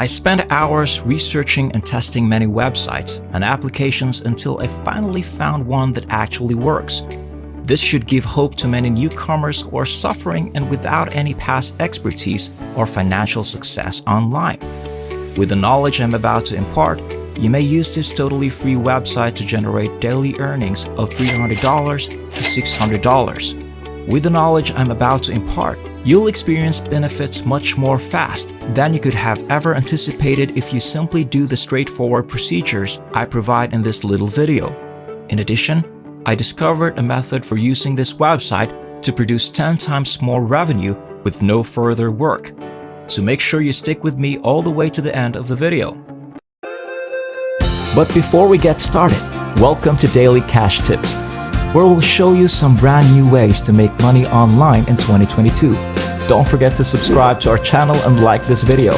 I spent hours researching and testing many websites and applications until I finally found one that actually works. This should give hope to many newcomers who are suffering and without any past expertise or financial success online. With the knowledge I'm about to impart, you may use this totally free website to generate daily earnings of $300 to $600. With the knowledge I'm about to impart, you'll experience benefits much more fast than you could have ever anticipated if you simply do the straightforward procedures I provide in this little video. In addition, I discovered a method for using this website to produce 10 times more revenue with no further work. So make sure you stick with me all the way to the end of the video. But before we get started, welcome to Daily Cash Tips, where we'll show you some brand new ways to make money online in 2022. Don't forget to subscribe to our channel and like this video.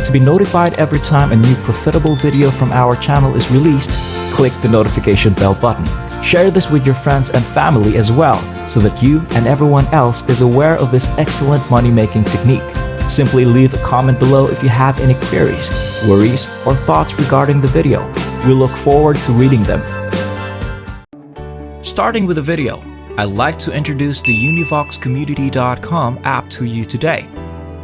To be notified every time a new profitable video from our channel is released, click the notification bell button. Share this with your friends and family as well, so that you and everyone else is aware of this excellent money-making technique. Simply leave a comment below if you have any queries, worries, or thoughts regarding the video. We look forward to reading them. Starting with the video, I'd like to introduce the univoxcommunity.com app to you today.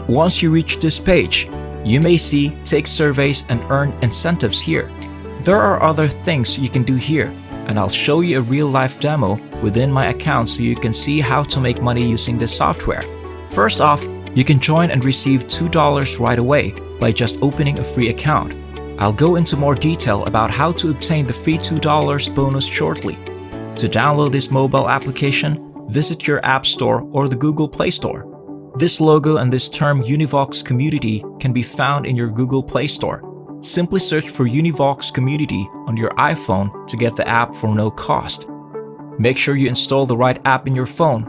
Once you reach this page, you may see Take Surveys and Earn Incentives here. There are other things you can do here, and I'll show you a real-life demo within my account so you can see how to make money using this software. First off, you can join and receive $2 right away by just opening a free account. I'll go into more detail about how to obtain the free $2 bonus shortly. To download this mobile application, visit your App Store or the Google Play Store. This logo and this term Univox Community can be found in your Google Play Store. Simply search for Univox Community on your iPhone to get the app for no cost. Make sure you install the right app in your phone.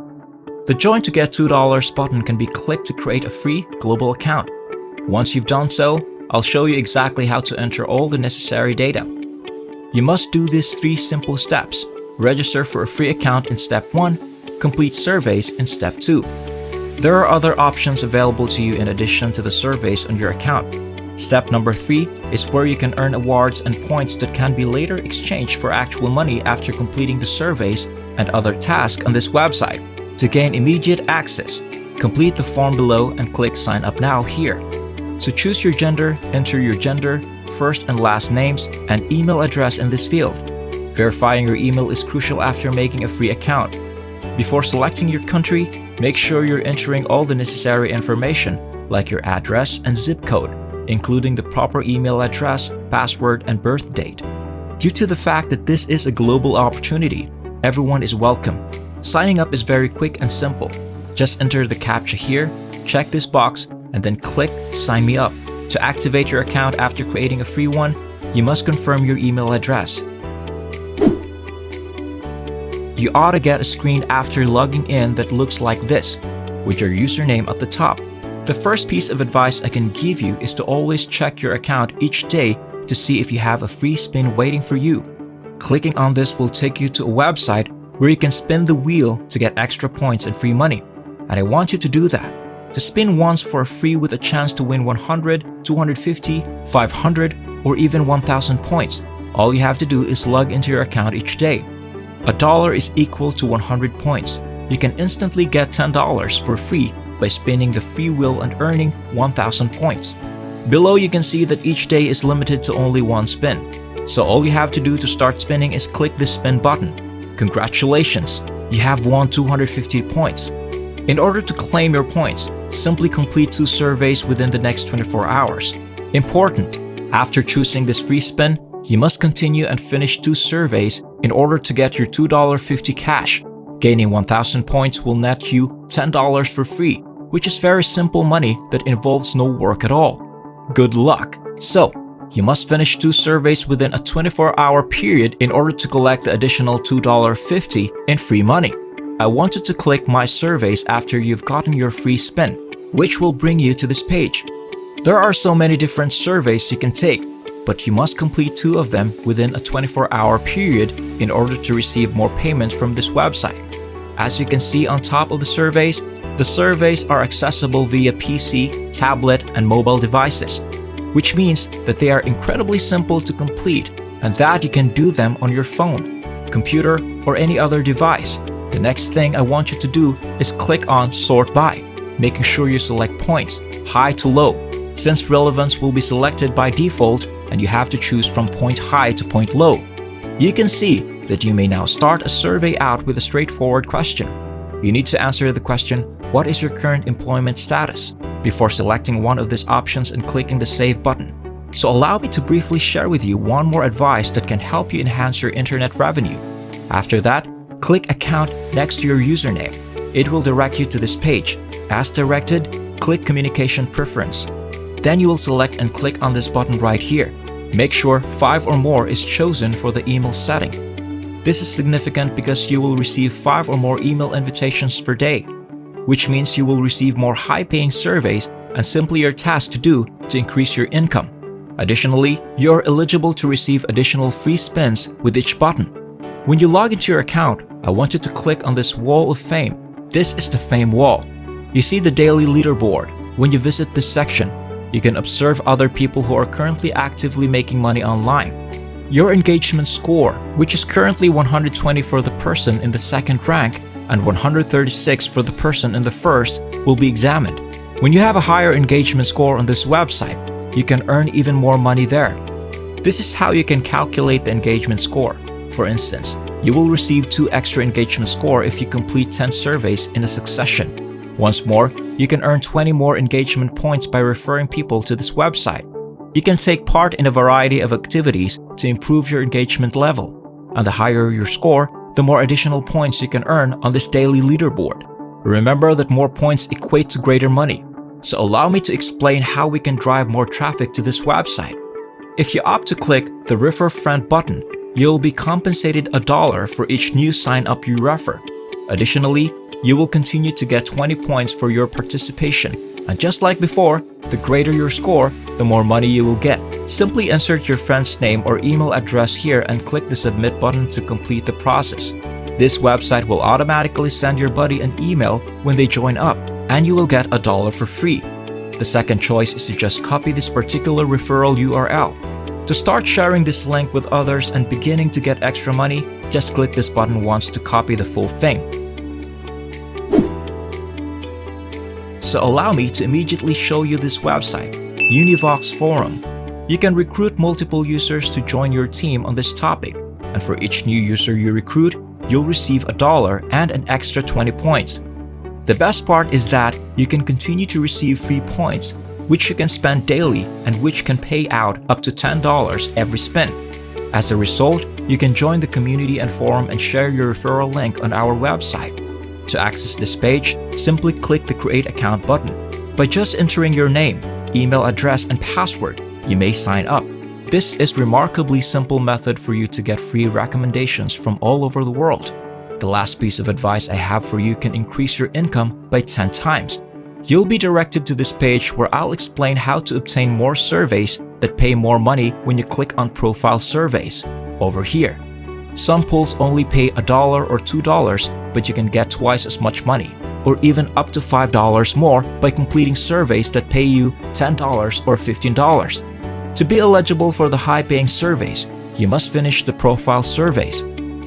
The Join to Get $2 button can be clicked to create a free global account. Once you've done so, I'll show you exactly how to enter all the necessary data. You must do these 3 simple steps. Register for a free account in step 1, complete surveys in step 2. There are other options available to you in addition to the surveys on your account. Step number 3 is where you can earn awards and points that can be later exchanged for actual money after completing the surveys and other tasks on this website. To gain immediate access, complete the form below and click Sign Up Now here. So choose your gender, enter your gender, first and last names, and email address in this field. Verifying your email is crucial after making a free account. Before selecting your country, make sure you're entering all the necessary information, like your address and zip code, including the proper email address, password, and birth date. Due to the fact that this is a global opportunity, everyone is welcome. Signing up is very quick and simple. Just enter the CAPTCHA here, check this box, and then click Sign Me Up. To activate your account after creating a free one, you must confirm your email address. You ought to get a screen after logging in that looks like this, with your username at the top. The first piece of advice I can give you is to always check your account each day to see if you have a free spin waiting for you. Clicking on this will take you to a website where you can spin the wheel to get extra points and free money. And I want you to do that. To spin once for free with a chance to win 100, 250, 500, or even 1,000 points. All you have to do is log into your account each day. $1 is equal to 100 points. You can instantly get $10 for free by spinning the free wheel and earning 1,000 points. Below you can see that each day is limited to only 1 spin. So all you have to do to start spinning is click this spin button. Congratulations! You have won 250 points. In order to claim your points, simply complete 2 surveys within the next 24 hours. Important! After choosing this free spin, you must continue and finish 2 surveys in order to get your $2.50 cash. Gaining 1,000 points will net you $10 for free, which is very simple money that involves no work at all. Good luck! So, you must finish 2 surveys within a 24-hour period in order to collect the additional $2.50 in free money. I want you to click My Surveys after you've gotten your free spin, which will bring you to this page. There are so many different surveys you can take, but you must complete 2 of them within a 24-hour period in order to receive more payments from this website. As you can see on top of the surveys are accessible via PC, tablet, and mobile devices. which means that they are incredibly simple to complete and that you can do them on your phone, computer, or any other device. The next thing I want you to do is click on Sort By, making sure you select points, high to low, since relevance will be selected by default and you have to choose from point high to point low. You can see that you may now start a survey out with a straightforward question. You need to answer the question, what is your current employment status, before selecting one of these options and clicking the Save button. So allow me to briefly share with you one more advice that can help you enhance your internet revenue. After that, click Account next to your username. It will direct you to this page. As directed, click Communication Preference. Then you will select and click on this button right here. Make sure 5 or more is chosen for the email setting. This is significant because you will receive 5 or more email invitations per day, which means you will receive more high-paying surveys and simply your task to do to increase your income. Additionally, you're eligible to receive additional free spins with each button. When you log into your account, I want you to click on this Wall of Fame. This is the Fame Wall. You see the daily leaderboard. When you visit this section, you can observe other people who are currently actively making money online. Your engagement score, which is currently 120 for the person in the second rank and 136 for the person in the first, will be examined. When you have a higher engagement score on this website, you can earn even more money there. This is how you can calculate the engagement score. For instance, you will receive 2 extra engagement score if you complete 10 surveys in a succession. Once more, you can earn 20 more engagement points by referring people to this website. You can take part in a variety of activities to improve your engagement level. And the higher your score, the more additional points you can earn on this daily leaderboard. Remember that more points equate to greater money. So allow me to explain how we can drive more traffic to this website. If you opt to click the Refer Friend button, you'll be compensated $1 for each new sign-up you refer. Additionally, you will continue to get 20 points for your participation. And just like before, the greater your score, the more money you will get. Simply insert your friend's name or email address here and click the Submit button to complete the process. This website will automatically send your buddy an email when they join up, and you will get $1 for free. The second choice is to just copy this particular referral URL. To start sharing this link with others and beginning to get extra money, just click this button once to copy the full thing. So allow me to immediately show you this website, Univox Forum. You can recruit multiple users to join your team on this topic, and for each new user you recruit, you'll receive $1 and an extra 20 points. The best part is that you can continue to receive free points, which you can spend daily and which can pay out up to $10 every spin. As a result, you can join the community and forum and share your referral link on our website. To access this page, simply click the Create Account button. By just entering your name, email address, and password, you may sign up. This is a remarkably simple method for you to get free recommendations from all over the world. The last piece of advice I have for you can increase your income by 10 times. You'll be directed to this page where I'll explain how to obtain more surveys that pay more money when you click on Profile Surveys, over here. Some pools only pay $1 or $2, but you can get twice as much money, or even up to $5 more by completing surveys that pay you $10 or $15. To be eligible for the high-paying surveys, you must finish the profile surveys.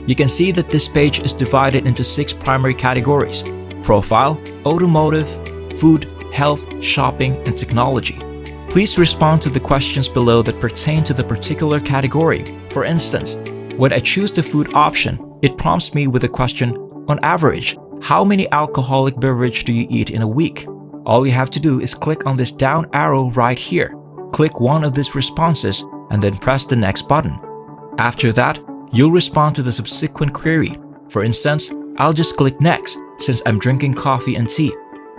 You can see that this page is divided into 6 primary categories: profile, automotive, food, health, shopping, and technology. Please respond to the questions below that pertain to the particular category. For instance, when I choose the food option, it prompts me with the question, on average, how many alcoholic beverage do you eat in a week? All you have to do is click on this down arrow right here. Click one of these responses and then press the next button. After that, you'll respond to the subsequent query. For instance, I'll just click next since I'm drinking coffee and tea.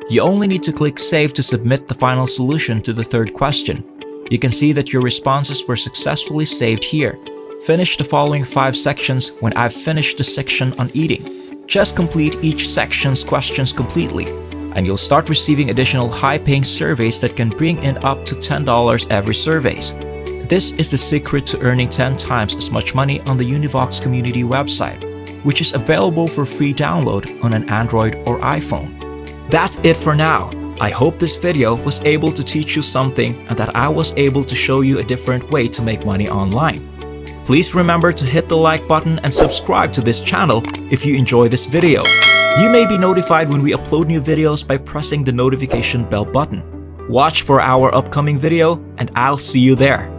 You only need to click Save to submit the final solution to the third question. You can see that your responses were successfully saved here. Finish the following 5 sections when I've finished the section on eating. Just complete each section's questions completely, and you'll start receiving additional high-paying surveys that can bring in up to $10 every surveys. This is the secret to earning 10 times as much money on the Univox community website, which is available for free download on an Android or iPhone. That's it for now. I hope this video was able to teach you something and that I was able to show you a different way to make money online. Please remember to hit the like button and subscribe to this channel if you enjoy this video. You may be notified when we upload new videos by pressing the notification bell button. Watch for our upcoming video and I'll see you there.